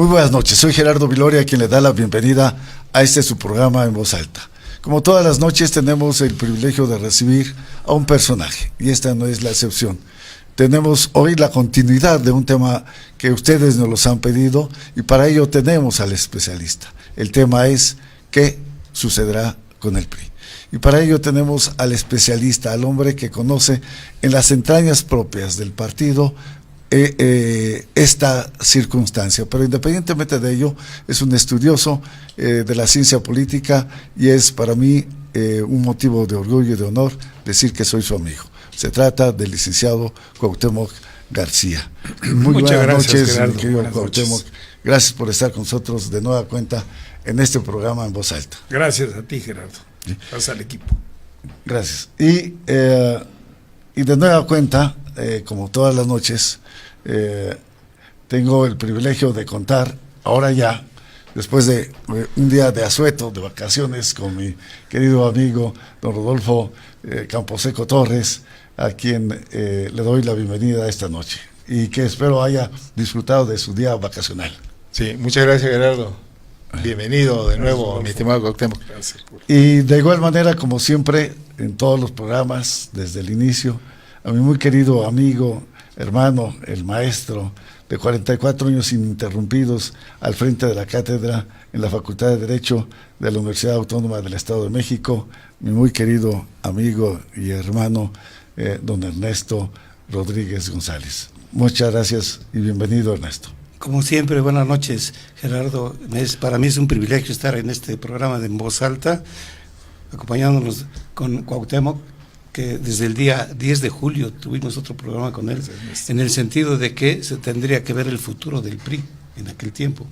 Muy buenas noches, soy Gerardo Viloria, quien le da la bienvenida a su programa En Voz Alta. Como todas las noches tenemos el privilegio de recibir a un personaje, y esta no es la excepción. Tenemos hoy la continuidad de un tema que ustedes nos los han pedido, y para ello tenemos al especialista. El tema es ¿qué sucederá con el PRI? Y para ello tenemos al especialista, al hombre que conoce en las entrañas propias del partido esta circunstancia, pero independientemente de ello es un estudioso de la ciencia política y es para mí un motivo de orgullo y de honor decir que soy su amigo. Se trata del licenciado Cuauhtémoc García. Muy buenas noches, Gerardo, mi querido Cuauhtémoc. Gracias por estar con nosotros de nueva cuenta en este programa En Voz Alta. Gracias a ti, Gerardo. Gracias al equipo. Gracias. Y de nueva cuenta, como todas las noches, tengo el privilegio de contar, ahora ya, después de un día de asueto, de vacaciones, con mi querido amigo don Rodolfo Camposeco Torres, a quien le doy la bienvenida esta noche, y que espero haya disfrutado de su día vacacional. Sí, muchas gracias, Gerardo. Bienvenido de nuevo, mi estimado Cuauhtémoc. Y de igual manera, como siempre, en todos los programas, desde el inicio, a mi muy querido amigo, hermano, el maestro de 44 años ininterrumpidos al frente de la cátedra en la Facultad de Derecho de la Universidad Autónoma del Estado de México, mi muy querido amigo y hermano, don Ernesto Rodríguez González. Muchas gracias y bienvenido, Ernesto. Como siempre, buenas noches, Gerardo. Para mí es un privilegio estar en este programa de En Voz Alta, acompañándonos con Cuauhtémoc, que desde el día 10 de julio tuvimos otro programa con él, en el sentido de que se tendría que ver el futuro del PRI en aquel tiempo,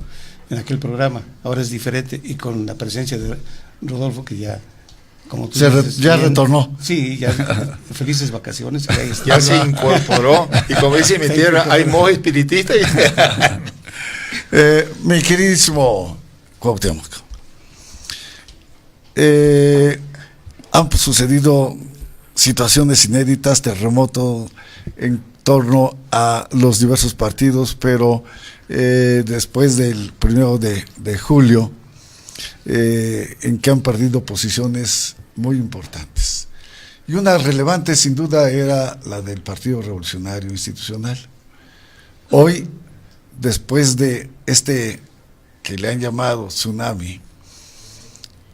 en aquel programa. Ahora es diferente, y con la presencia de Rodolfo, que ya, como tú dices, ya retornó. Sí, ya felices vacaciones. Ya se incorporó, y como dice mi tierra, hay modo espiritista. Mi queridísimo Cuauhtémoc, han sucedido situaciones inéditas, terremoto en torno a los diversos partidos, pero después del 1 de julio, en que han perdido posiciones muy importantes. Y una relevante, sin duda, era la del Partido Revolucionario Institucional. Hoy, después de que le han llamado tsunami,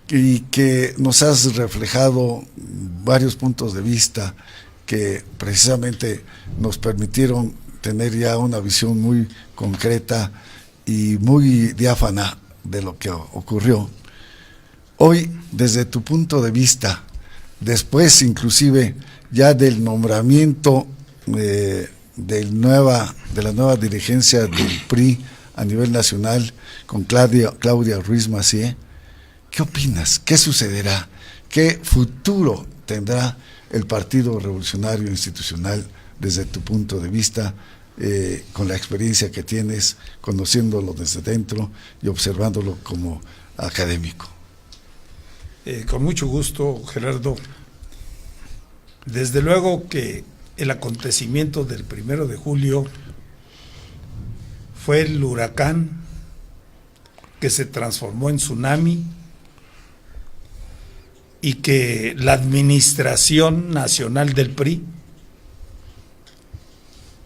y que nos has reflejado varios puntos de vista que precisamente nos permitieron tener ya una visión muy concreta y muy diáfana de lo que ocurrió. Hoy, desde tu punto de vista, después inclusive ya del nombramiento de la nueva dirigencia del PRI a nivel nacional con Claudia Ruiz Massieu, ¿qué opinas? ¿Qué sucederá? ¿Qué futuro tendrá el Partido Revolucionario Institucional desde tu punto de vista, con la experiencia que tienes, conociéndolo desde dentro y observándolo como académico? Con mucho gusto, Gerardo. Desde luego que el acontecimiento del 1 de julio fue el huracán que se transformó en tsunami, y que la administración nacional del PRI,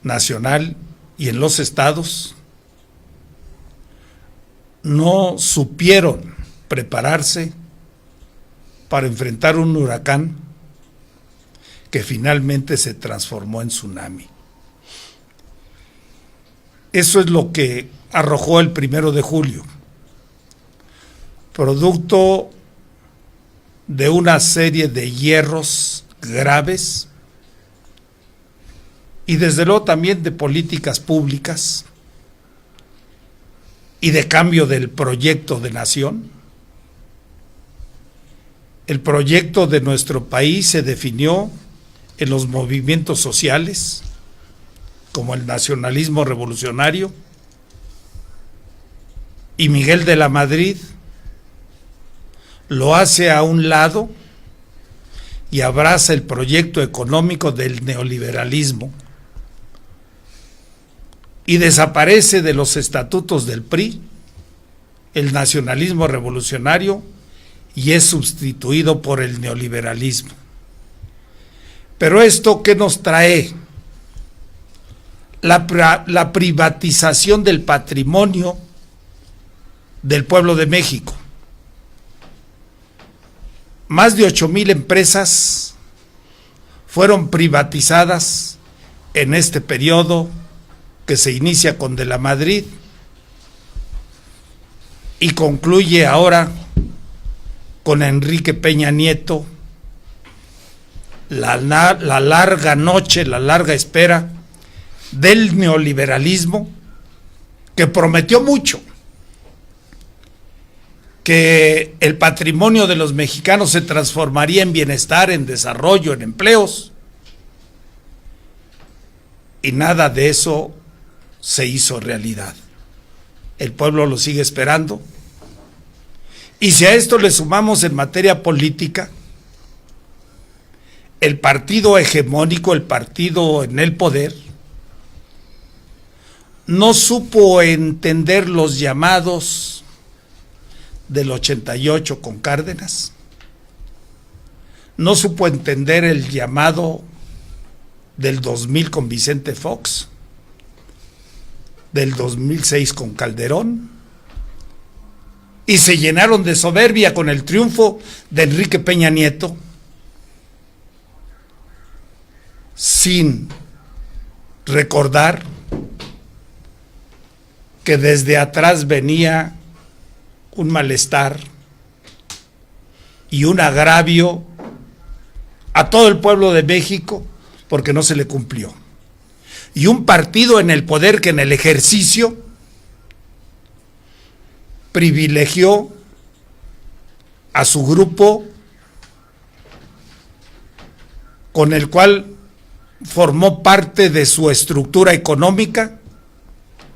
nacional y en los estados, no supieron prepararse para enfrentar un huracán que finalmente se transformó en tsunami. Eso es lo que arrojó el 1 de julio, producto de una serie de hierros graves y desde luego también de políticas públicas y de cambio del proyecto de nación. El proyecto de nuestro país se definió en los movimientos sociales, como el nacionalismo revolucionario, y Miguel de la Madrid lo hace a un lado y abraza el proyecto económico del neoliberalismo, y desaparece de los estatutos del PRI el nacionalismo revolucionario y es sustituido por el neoliberalismo. Pero esto, ¿qué nos trae? La privatización del patrimonio del pueblo de México. Más de 8,000 empresas fueron privatizadas en este periodo que se inicia con De la Madrid y concluye ahora con Enrique Peña Nieto, la larga noche, la larga espera del neoliberalismo, que prometió mucho, que el patrimonio de los mexicanos se transformaría en bienestar, en desarrollo, en empleos, y nada de eso se hizo realidad. El pueblo lo sigue esperando, y si a esto le sumamos en materia política, el partido hegemónico, el partido en el poder, no supo entender los llamados del 88 con Cárdenas, no supo entender el llamado del 2000 con Vicente Fox, del 2006 con Calderón, y se llenaron de soberbia con el triunfo de Enrique Peña Nieto, sin recordar que desde atrás venía un malestar y un agravio a todo el pueblo de México porque no se le cumplió. Y un partido en el poder que en el ejercicio privilegió a su grupo, con el cual formó parte de su estructura económica,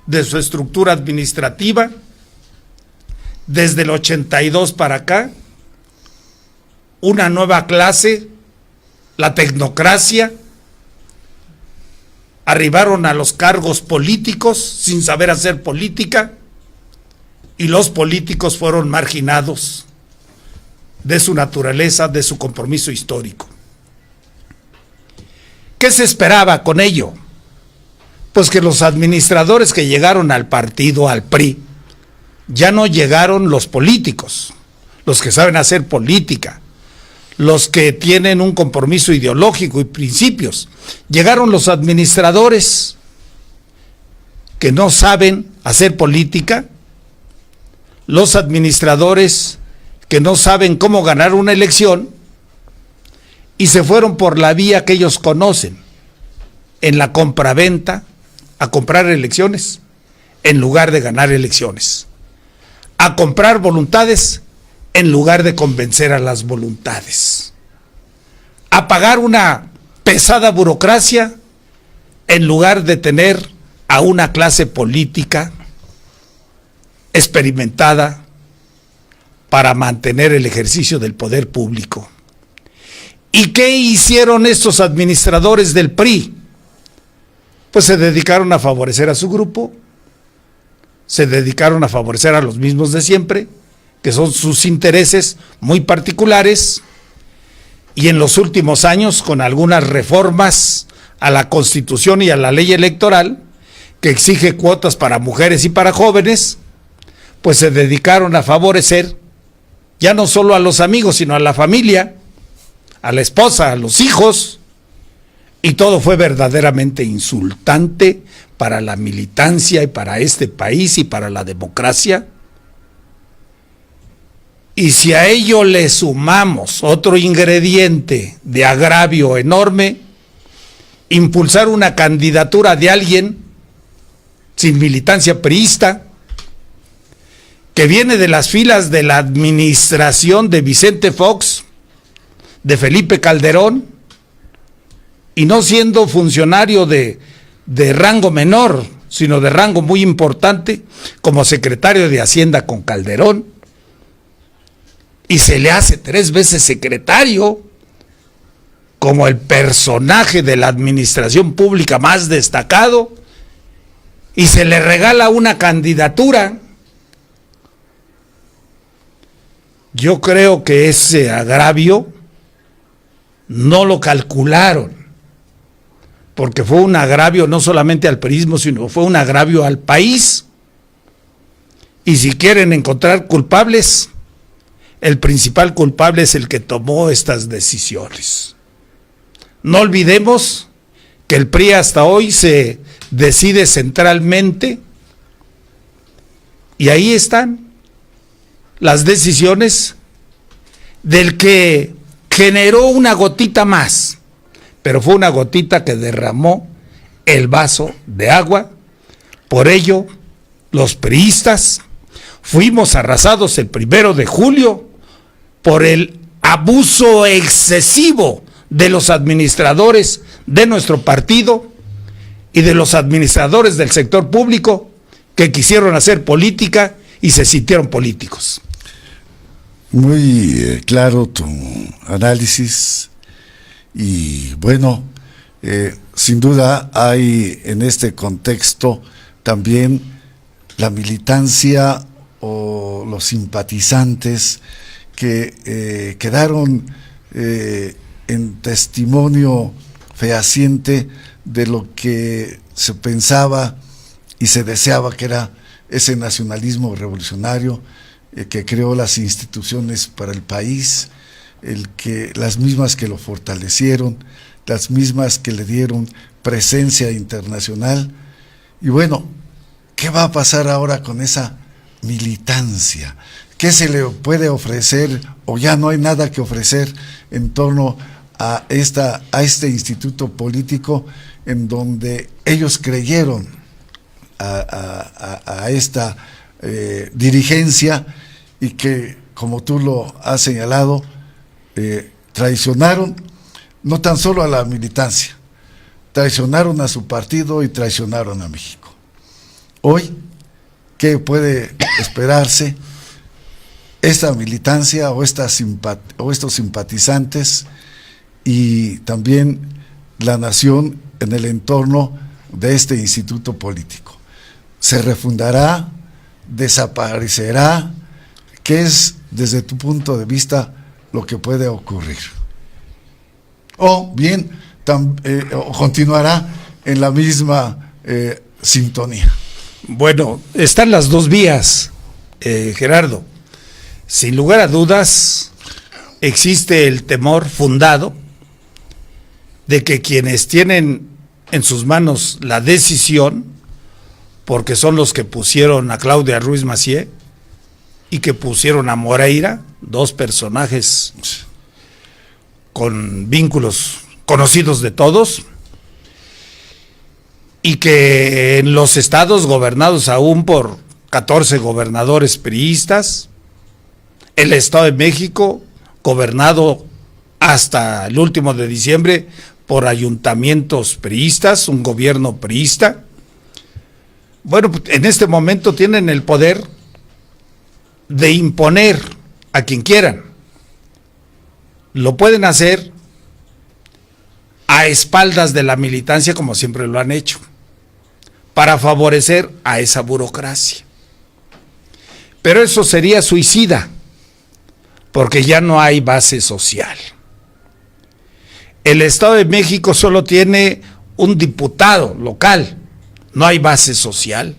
de su estructura administrativa, desde el 82 para acá, una nueva clase, la tecnocracia, arribaron a los cargos políticos sin saber hacer política, y los políticos fueron marginados de su naturaleza, de su compromiso histórico. ¿Qué se esperaba con ello? Pues que los administradores que llegaron al partido, al PRI, ya no llegaron los políticos, los que saben hacer política, los que tienen un compromiso ideológico y principios. Llegaron los administradores que no saben hacer política, los administradores que no saben cómo ganar una elección, y se fueron por la vía que ellos conocen, en la compraventa, a comprar elecciones, en lugar de ganar elecciones, a comprar voluntades, en lugar de convencer a las voluntades, a pagar una pesada burocracia, en lugar de tener a una clase política experimentada para mantener el ejercicio del poder público. ¿Y qué hicieron estos administradores del PRI? Pues se dedicaron a favorecer a su grupo, se dedicaron a favorecer a los mismos de siempre, que son sus intereses muy particulares, y en los últimos años, con algunas reformas a la Constitución y a la ley electoral, que exige cuotas para mujeres y para jóvenes, pues se dedicaron a favorecer ya no solo a los amigos, sino a la familia, a la esposa, a los hijos, y todo fue verdaderamente insultante para la militancia y para este país y para la democracia. Y si a ello le sumamos otro ingrediente de agravio enorme, impulsar una candidatura de alguien sin militancia priista, que viene de las filas de la administración de Vicente Fox, de Felipe Calderón, y no siendo funcionario de rango menor, sino de rango muy importante, como secretario de Hacienda con Calderón, y se le hace 3 veces secretario, como el personaje de la administración pública más destacado, y se le regala una candidatura. Yo creo que ese agravio no lo calcularon, porque fue un agravio no solamente al perismo, sino fue un agravio al país. Y si quieren encontrar culpables, el principal culpable es el que tomó estas decisiones. No olvidemos que el PRI hasta hoy se decide centralmente, y ahí están las decisiones del que generó una gotita más, pero fue una gotita que derramó el vaso de agua. Por ello, los priistas fuimos arrasados el 1 de julio por el abuso excesivo de los administradores de nuestro partido y de los administradores del sector público que quisieron hacer política y se sintieron políticos. Muy claro tu análisis y bueno, sin duda hay en este contexto también la militancia o los simpatizantes que quedaron en testimonio fehaciente de lo que se pensaba y se deseaba que era ese nacionalismo revolucionario que creó las instituciones para el país, las mismas que lo fortalecieron, las mismas que le dieron presencia internacional. Y bueno, ¿qué va a pasar ahora con esa militancia? ¿Qué se le puede ofrecer o ya no hay nada que ofrecer en torno a este instituto político en donde ellos creyeron a esta dirigencia y que, como tú lo has señalado, traicionaron no tan solo a la militancia, traicionaron a su partido y traicionaron a México? Hoy, ¿qué puede esperarse? Esta militancia o estos simpatizantes y también la nación en el entorno de este instituto político. ¿Se refundará? ¿Desaparecerá? ¿Qué es, desde tu punto de vista, lo que puede ocurrir? O bien, o continuará en la misma sintonía. Bueno, están las dos vías, Gerardo. Sin lugar a dudas, existe el temor fundado de que quienes tienen en sus manos la decisión, porque son los que pusieron a Claudia Ruiz Massieu y que pusieron a Moreira, dos personajes con vínculos conocidos de todos, y que en los estados gobernados aún por 14 gobernadores priistas, el Estado de México gobernado hasta el último de diciembre por ayuntamientos priistas, un gobierno priista. Bueno, en este momento tienen el poder de imponer a quien quieran. Lo pueden hacer a espaldas de la militancia, como siempre lo han hecho, para favorecer a esa burocracia. Pero eso sería suicida, porque ya no hay base social. El Estado de México solo tiene un diputado local, no hay base social.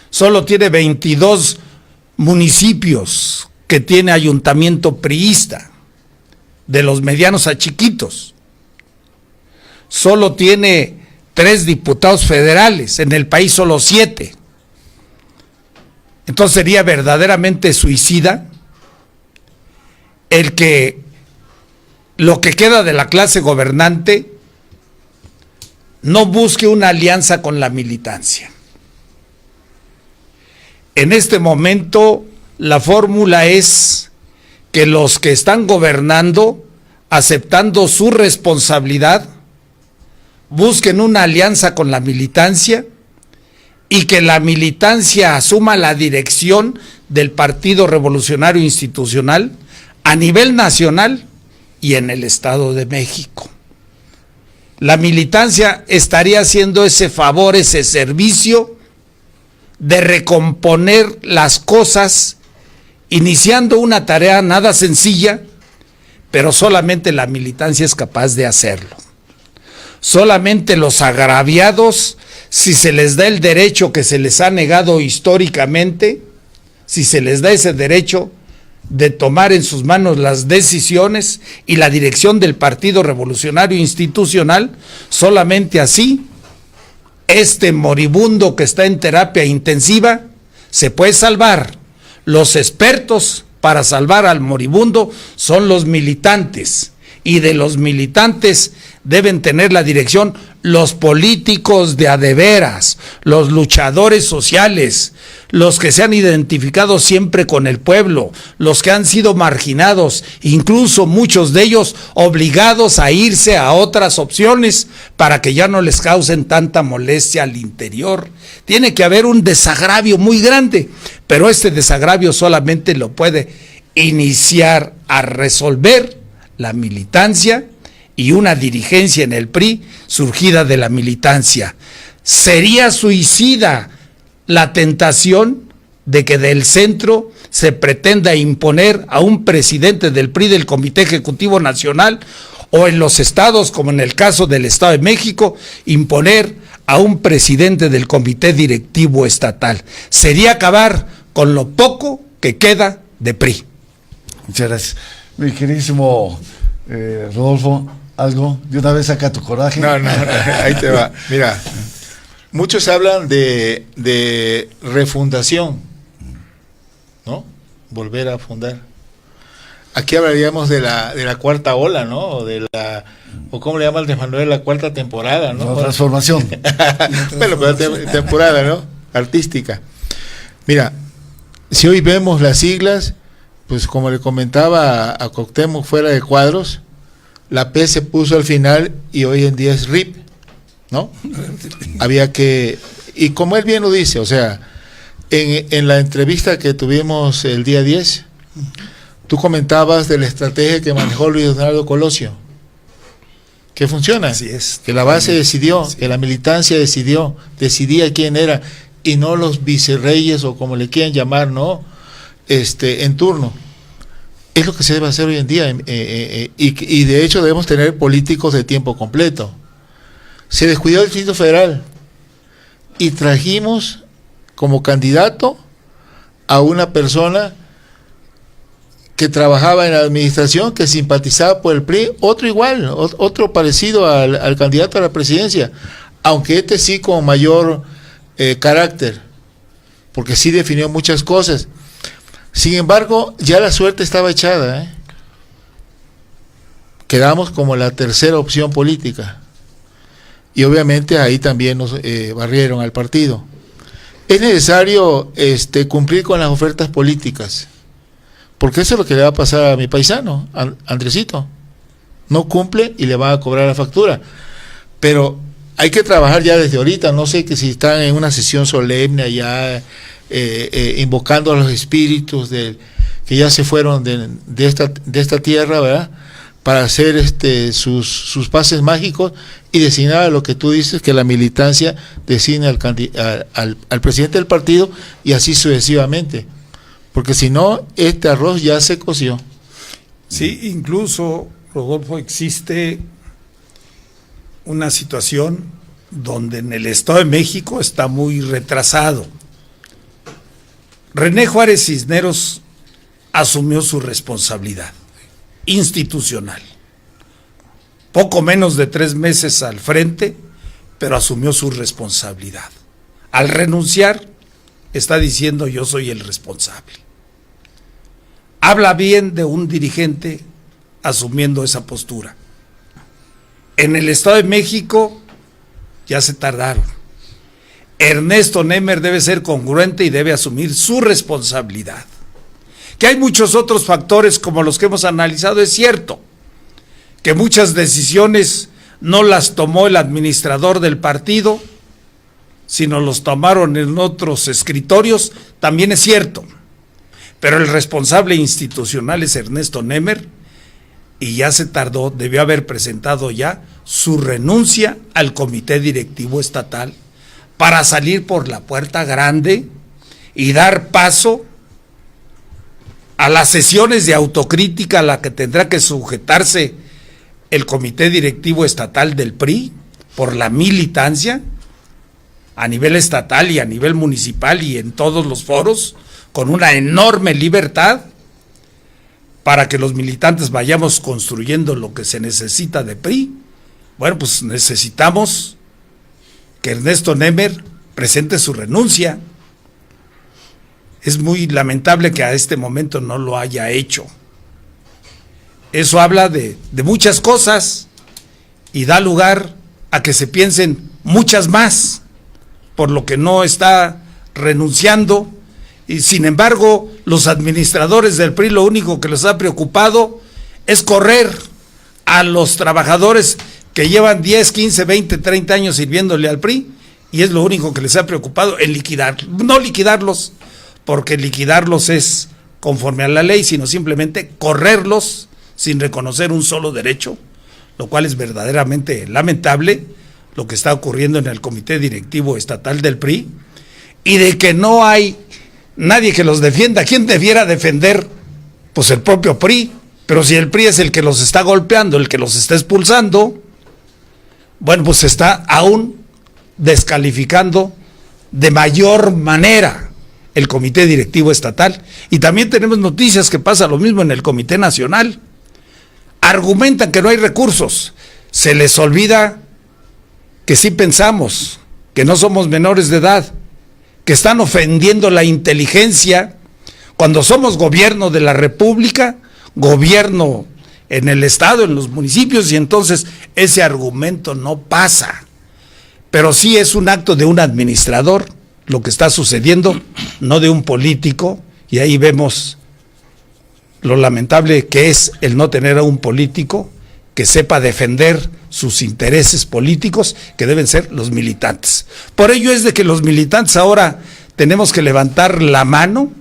Solo tiene 22 municipios que tiene ayuntamiento priista, de los medianos a chiquitos. Solo tiene 3 diputados federales, en el país solo 7. Entonces sería verdaderamente suicida el que lo que queda de la clase gobernante no busque una alianza con la militancia. En este momento la fórmula es que los que están gobernando, aceptando su responsabilidad, busquen una alianza con la militancia y que la militancia asuma la dirección del Partido Revolucionario Institucional a nivel nacional y en el Estado de México. la militancia estaría haciendo ese favor, ese servicio de recomponer las cosas, iniciando una tarea nada sencilla, pero solamente la militancia es capaz de hacerlo. Solamente los agraviados, si se les da el derecho que se les ha negado históricamente, si se les da ese derecho de tomar en sus manos las decisiones y la dirección del Partido Revolucionario Institucional, solamente así, este moribundo que está en terapia intensiva se puede salvar. Los expertos para salvar al moribundo son los militantes, y de los militantes deben tener la dirección los políticos de a de veras, los luchadores sociales, los que se han identificado siempre con el pueblo, los que han sido marginados, incluso muchos de ellos obligados a irse a otras opciones para que ya no les causen tanta molestia al interior. Tiene que haber un desagravio muy grande, pero este desagravio solamente lo puede iniciar a resolver la militancia y una dirigencia en el PRI surgida de la militancia. Sería suicida la tentación de que del centro se pretenda imponer a un presidente del PRI del Comité Ejecutivo Nacional, o en los estados, como en el caso del Estado de México, imponer a un presidente del Comité Directivo Estatal. Sería acabar con lo poco que queda de PRI. Muchas gracias. Mi queridísimo Rodolfo, ¿algo? ¿De una vez saca tu coraje? No, ahí te va. Mira, muchos hablan de refundación, ¿no? Volver a fundar. Aquí hablaríamos de la cuarta ola, ¿no? O ¿cómo le llama Andrés Manuel? La cuarta temporada, ¿no? La transformación. Bueno, pero temporada, ¿no? Artística. Mira, si hoy vemos las siglas, pues como le comentaba a Cuauhtémoc fuera de cuadros, la P se puso al final y hoy en día es RIP, ¿no? Había que, y como él bien lo dice, o sea, en la entrevista que tuvimos el día 10, tú comentabas de la estrategia que manejó Luis Donaldo Colosio, que funciona, Así es, que la base decidió, que la militancia decidía quién era, y no los vicerreyes o como le quieran llamar, ¿no? En turno. Es lo que se debe hacer hoy en día, y de hecho debemos tener políticos de tiempo completo. Se descuidó el Distrito Federal y trajimos como candidato a una persona que trabajaba en la administración, que simpatizaba por el PRI, otro igual, otro parecido al candidato a la presidencia, aunque este sí con mayor carácter, porque sí definió muchas cosas. Sin embargo, ya la suerte estaba echada, ¿eh? Quedamos como la tercera opción política. Y obviamente ahí también nos barrieron al partido. Es necesario cumplir con las ofertas políticas, porque eso es lo que le va a pasar a mi paisano, Andresito. No cumple y le van a cobrar la factura. Pero hay que trabajar ya desde ahorita. No sé que si están en una sesión solemne allá, invocando a los espíritus que ya se fueron de esta tierra, ¿verdad? Para hacer sus pases mágicos y designar a lo que tú dices, que la militancia designe al presidente del partido, y así sucesivamente, porque si no, este arroz ya se coció. Sí, incluso, Rodolfo, existe una situación donde en el Estado de México está muy retrasado. René Juárez Cisneros asumió su responsabilidad institucional. Poco menos de 3 meses al frente, pero asumió su responsabilidad. Al renunciar, está diciendo: yo soy el responsable. Habla bien de un dirigente asumiendo esa postura. En el Estado de México ya se tardaron. Ernesto Nemer debe ser congruente y debe asumir su responsabilidad. Que hay muchos otros factores como los que hemos analizado, es cierto. Que muchas decisiones no las tomó el administrador del partido, sino los tomaron en otros escritorios, también es cierto. Pero el responsable institucional es Ernesto Nemer, y ya se tardó, debió haber presentado ya su renuncia al comité directivo estatal para salir por la puerta grande y dar paso a las sesiones de autocrítica a la que tendrá que sujetarse el comité directivo estatal del PRI por la militancia a nivel estatal y a nivel municipal y en todos los foros, con una enorme libertad para que los militantes vayamos construyendo lo que se necesita de PRI. Bueno, pues necesitamos que Ernesto Nemer presente su renuncia. Es muy lamentable que a este momento no lo haya hecho. Eso habla de muchas cosas y da lugar a que se piensen muchas más, por lo que no está renunciando. Y sin embargo, los administradores del PRI lo único que les ha preocupado es correr a los trabajadores que llevan 10, 15, 20, 30 años sirviéndole al PRI, y es lo único que les ha preocupado, en no liquidarlos, porque liquidarlos es conforme a la ley, sino simplemente correrlos sin reconocer un solo derecho, lo cual es verdaderamente lamentable lo que está ocurriendo en el comité directivo estatal del PRI, y de que no hay nadie que los defienda. ¿Quién debiera defender? Pues el propio PRI, pero si el PRI es el que los está golpeando, el que los está expulsando, bueno, pues se está aún descalificando de mayor manera el comité directivo estatal. Y también tenemos noticias que pasa lo mismo en el comité nacional. Argumentan que no hay recursos, se les olvida que sí pensamos, que no somos menores de edad, que están ofendiendo la inteligencia cuando somos gobierno de la República, gobierno en el estado, en los municipios, y entonces ese argumento no pasa. Pero sí es un acto de un administrador lo que está sucediendo, no de un político, y ahí vemos lo lamentable que es el no tener a un político que sepa defender sus intereses políticos, que deben ser los militantes. Por ello es de que los militantes ahora tenemos que levantar la mano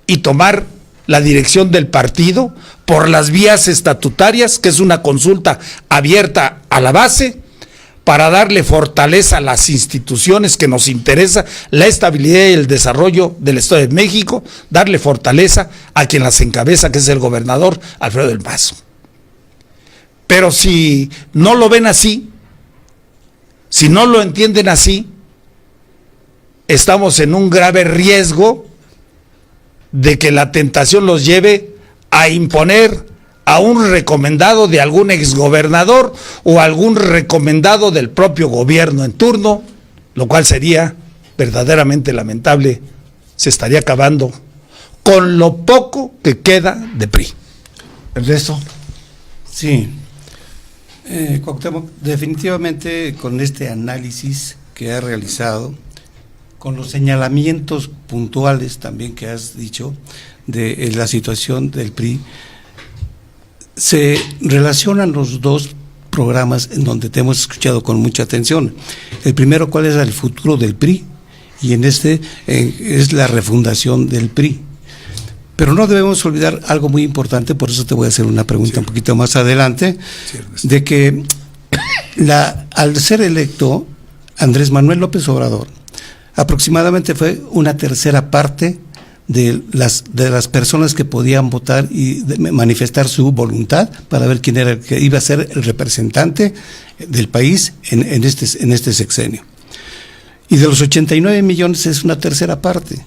y tomar la dirección del partido por las vías estatutarias, que es una consulta abierta a la base, para darle fortaleza a las instituciones que nos interesa, la estabilidad y el desarrollo del Estado de México, darle fortaleza a quien las encabeza, que es el gobernador Alfredo del Mazo. Pero si no lo ven así, si no lo entienden así, estamos en un grave riesgo de que la tentación los lleve a imponer a un recomendado de algún exgobernador o algún recomendado del propio gobierno en turno, lo cual sería verdaderamente lamentable. Se estaría acabando con lo poco que queda de PRI. Ernesto. Sí, Cuauhtémoc, definitivamente con este análisis que ha realizado, con los señalamientos puntuales también que has dicho de la situación del PRI, se relacionan los dos programas en donde te hemos escuchado con mucha atención. El primero, ¿cuál es el futuro del PRI? Y en este es la refundación del PRI. Pero no debemos olvidar algo muy importante, por eso te voy a hacer una pregunta un poquito más adelante, de que al ser electo Andrés Manuel López Obrador, aproximadamente fue una tercera parte de las personas que podían votar y manifestar su voluntad para ver quién era el que iba a ser el representante del país en este sexenio. Y de los 89 millones es una tercera parte.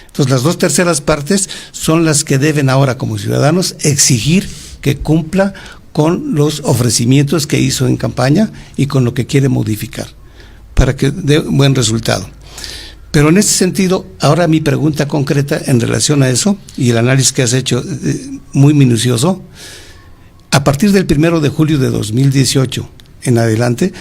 Entonces las dos terceras partes son las que deben ahora como ciudadanos exigir que cumpla con los ofrecimientos que hizo en campaña y con lo que quiere modificar para que dé un buen resultado. Pero en ese sentido, ahora mi pregunta concreta en relación a eso y el análisis que has hecho muy minucioso, a partir del 1 de julio de 2018 en adelante,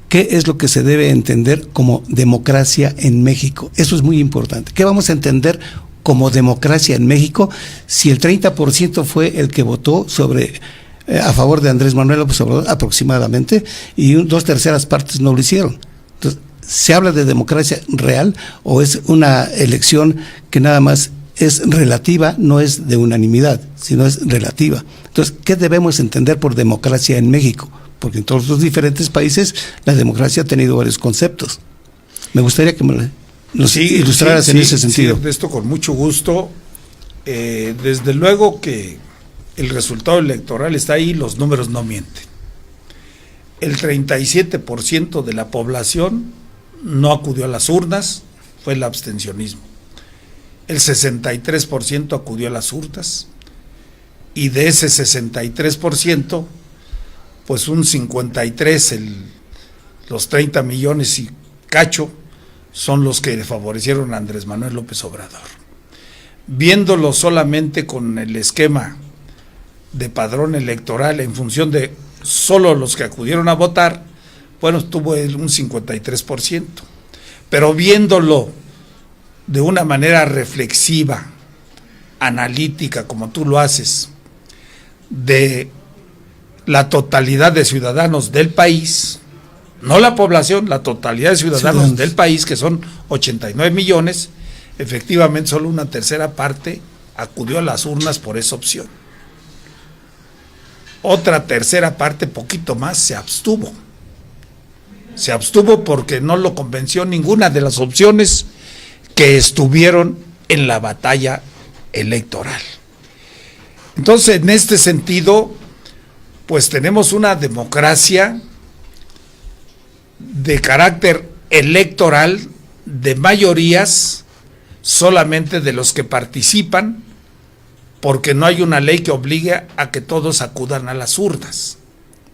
¿qué es lo que se debe entender como democracia en México? Eso es muy importante. ¿Qué vamos a entender como democracia en México si el 30% fue el que votó a favor de Andrés Manuel López Obrador aproximadamente y 2/3 partes no lo hicieron? Entonces, ¿se habla de democracia real o es una elección que nada más es relativa, no es de unanimidad, sino es relativa? Entonces, ¿qué debemos entender por democracia en México? porque en todos los diferentes países la democracia ha tenido varios conceptos. Me gustaría que nos ilustraras en ese sentido. Sí, de esto con mucho gusto. Desde luego que el resultado electoral está ahí, los números no mienten. El 37% de la población no acudió a las urnas, fue el abstencionismo. El 63% acudió a las urnas, y de ese 63%, pues un 53%, los 30 millones y cacho, son los que le favorecieron a Andrés Manuel López Obrador. Viéndolo solamente con el esquema de padrón electoral en función de solo los que acudieron a votar, bueno, tuvo un 53%, pero viéndolo de una manera reflexiva, analítica, como tú lo haces, de la totalidad de ciudadanos del país, no la población, la totalidad de ciudadanos del país, que son 89 millones, efectivamente solo una tercera parte acudió a las urnas por esa opción. Otra tercera parte, poquito más, se abstuvo. Se abstuvo porque no lo convenció ninguna de las opciones que estuvieron en la batalla electoral. Entonces, en este sentido, pues tenemos una democracia de carácter electoral, de mayorías, solamente de los que participan, porque no hay una ley que obligue a que todos acudan a las urnas,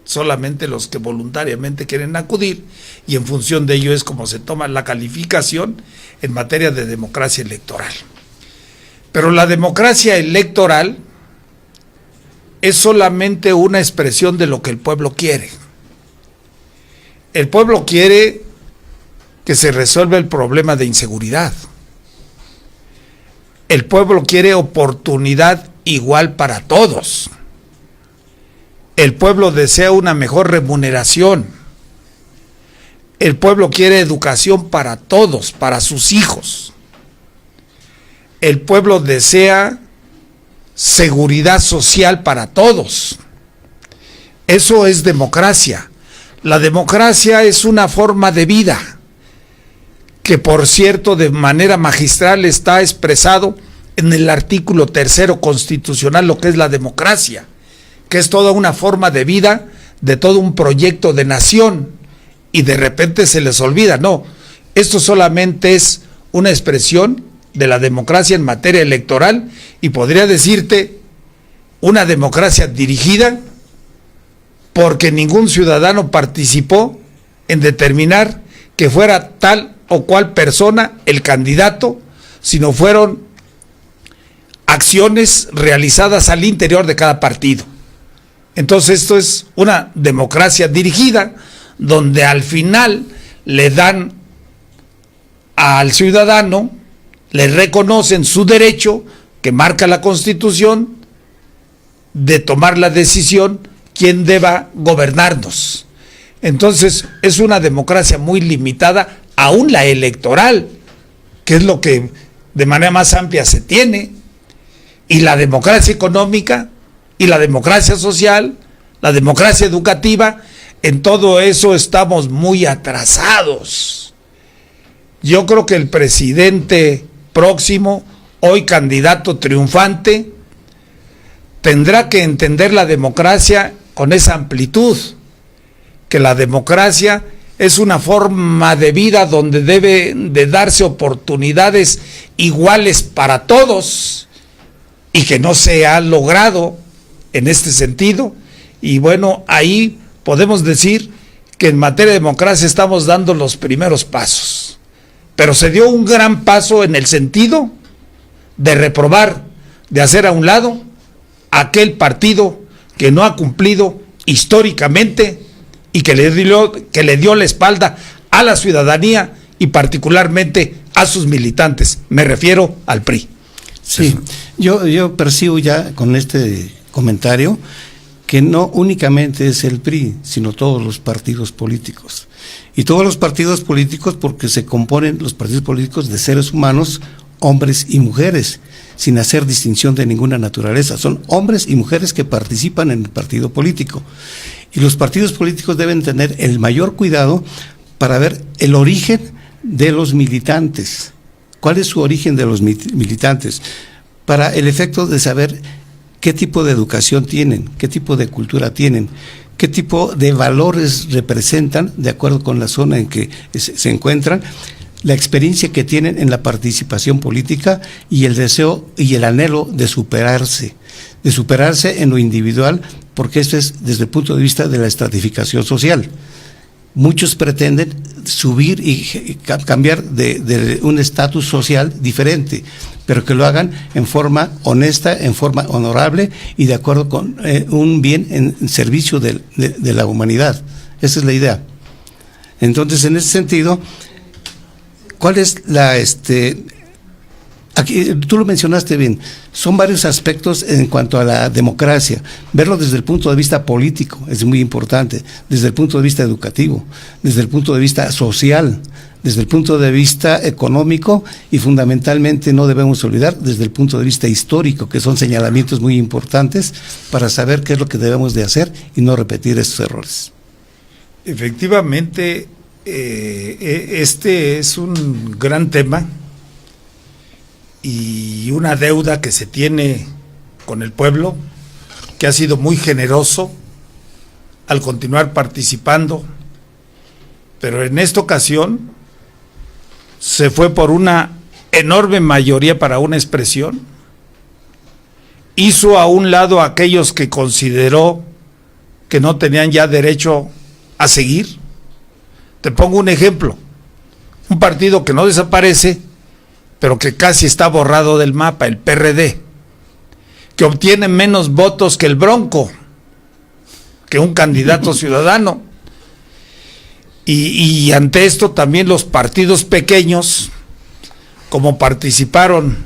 solamente los que voluntariamente quieren acudir, y en función de ello es como se toma la calificación en materia de democracia electoral. Pero la democracia electoral es solamente una expresión de lo que el pueblo quiere. El pueblo quiere que se resuelva el problema de inseguridad. El pueblo quiere oportunidad igual para todos. El pueblo desea una mejor remuneración. El pueblo quiere educación para todos, para sus hijos. El pueblo desea seguridad social para todos. Eso es democracia. La democracia es una forma de vida que, por cierto, de manera magistral está expresado en el artículo 3º constitucional, lo que es la democracia, que es toda una forma de vida, de todo un proyecto de nación, y de repente se les olvida. No, esto solamente es una expresión de la democracia en materia electoral, y podría decirte una democracia dirigida, porque ningún ciudadano participó en determinar que fuera tal o cual persona el candidato, sino fueron acciones realizadas al interior de cada partido. Entonces esto es una democracia dirigida, donde al final le dan al ciudadano, le reconocen su derecho que marca la Constitución de tomar la decisión quién deba gobernarnos. Entonces es una democracia muy limitada, aún la electoral, que es lo que de manera más amplia se tiene, y la democracia económica, y la democracia social, la democracia educativa. En todo eso estamos muy atrasados. Yo creo que el presidente próximo, hoy candidato triunfante, tendrá que entender la democracia con esa amplitud, que la democracia es una forma de vida donde debe de darse oportunidades iguales para todos, y que no se ha logrado en este sentido. Y bueno, ahí podemos decir que en materia de democracia estamos dando los primeros pasos, pero se dio un gran paso en el sentido de reprobar, de hacer a un lado aquel partido que no ha cumplido históricamente y que le dio la espalda a la ciudadanía y particularmente a sus militantes. Me refiero al PRI. Sí, yo percibo ya con este comentario que no únicamente es el PRI, sino todos los partidos políticos. Y todos los partidos políticos, porque se componen los partidos políticos de seres humanos, hombres y mujeres, sin hacer distinción de ninguna naturaleza. Son hombres y mujeres que participan en el partido político. Y los partidos políticos deben tener el mayor cuidado para ver el origen de los militantes. ¿Cuál es su origen de los militantes? Para el efecto de saber qué tipo de educación tienen, qué tipo de cultura tienen, qué tipo de valores representan, de acuerdo con la zona en que se encuentran, la experiencia que tienen en la participación política y el deseo y el anhelo de superarse en lo individual, porque esto es desde el punto de vista de la estratificación social. Muchos pretenden subir y cambiar de un estatus social diferente, pero que lo hagan en forma honesta, en forma honorable y de acuerdo con un bien en servicio de la humanidad. Esa es la idea. Entonces, en ese sentido, ¿cuál es la aquí tú lo mencionaste bien, son varios aspectos en cuanto a la democracia. Verlo desde el punto de vista político es muy importante, desde el punto de vista educativo, desde el punto de vista social, desde el punto de vista económico y fundamentalmente no debemos olvidar desde el punto de vista histórico, que son señalamientos muy importantes para saber qué es lo que debemos de hacer y no repetir estos errores. Efectivamente, este es un gran tema y una deuda que se tiene con el pueblo, que ha sido muy generoso al continuar participando, pero en esta ocasión se fue por una enorme mayoría para una expresión, hizo a un lado a aquellos que consideró que no tenían ya derecho a seguir. Te pongo un ejemplo, un partido que no desaparece, pero que casi está borrado del mapa, el PRD, que obtiene menos votos que el Bronco, que un candidato ciudadano. Y ante esto también los partidos pequeños, como participaron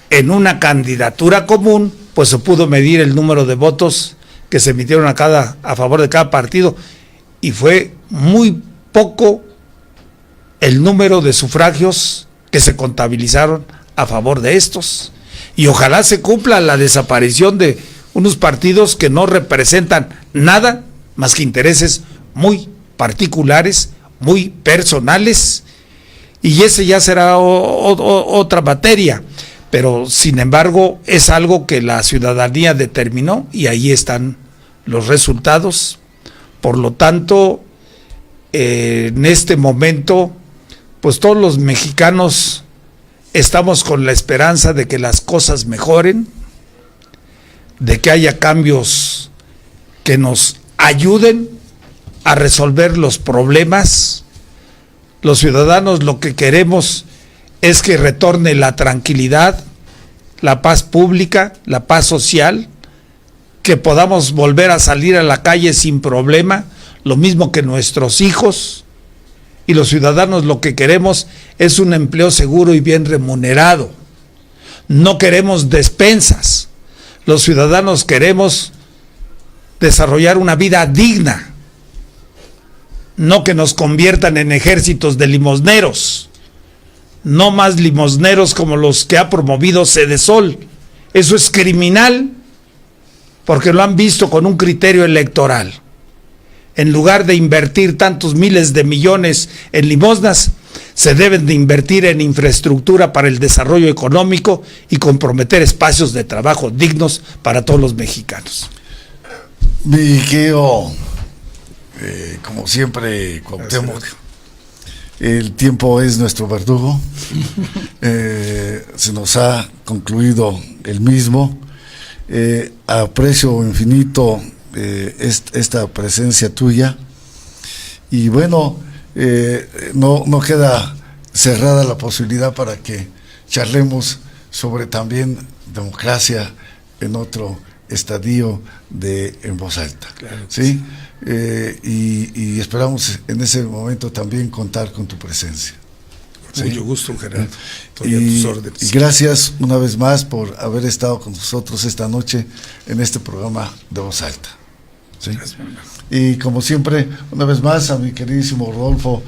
en una candidatura común, pues se pudo medir el número de votos que se emitieron a favor de cada partido, y fue muy poco el número de sufragios que se contabilizaron a favor de estos, y ojalá se cumpla la desaparición de unos partidos que no representan nada más que intereses muy particulares, muy personales, y ese ya será otra materia, pero sin embargo es algo que la ciudadanía determinó y ahí están los resultados. Por lo tanto, en este momento, pues todos los mexicanos estamos con la esperanza de que las cosas mejoren, de que haya cambios que nos ayuden a resolver los problemas. Los ciudadanos lo que queremos es que retorne la tranquilidad, la paz pública, la paz social, que podamos volver a salir a la calle sin problema, lo mismo que nuestros hijos. Y los ciudadanos lo que queremos es un empleo seguro y bien remunerado. No queremos despensas. Los ciudadanos queremos desarrollar una vida digna, no que nos conviertan en ejércitos de limosneros, no más limosneros como los que ha promovido Cedesol. Eso es criminal, porque lo han visto con un criterio electoral. En lugar de invertir tantos miles de millones en limosnas, se deben de invertir en infraestructura para el desarrollo económico y comprometer espacios de trabajo dignos para todos los mexicanos. Mi querido, como siempre, Cuauhtémoc, el tiempo es nuestro verdugo. Se nos ha concluido el mismo. Aprecio infinito esta presencia tuya, y bueno, no queda cerrada la posibilidad para que charlemos sobre también democracia en otro estadio en voz alta. Claro, ¿sí? Y esperamos en ese momento también contar con tu presencia. Mucho gusto, Gerardo. Estoy a tus órdenes. Y gracias una vez más por haber estado con nosotros esta noche en este programa de Voz Alta. ¿Sí? Gracias, y como siempre, una vez más a mi queridísimo Rodolfo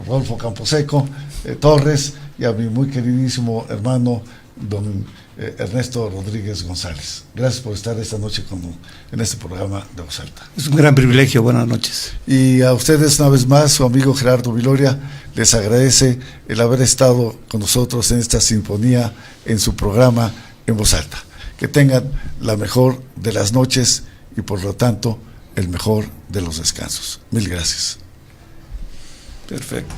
Rodolfo Camposeco Torres, y a mi muy queridísimo hermano don Ernesto Rodríguez González. Gracias por estar esta noche en este programa de Voz Alta. Es un gran privilegio, buenas noches. Y a ustedes una vez más, su amigo Gerardo Viloria les agradece el haber estado con nosotros en esta sinfonía, en su programa en Voz Alta. Que tengan la mejor de las noches y por lo tanto el mejor de los descansos. Mil gracias. Perfecto.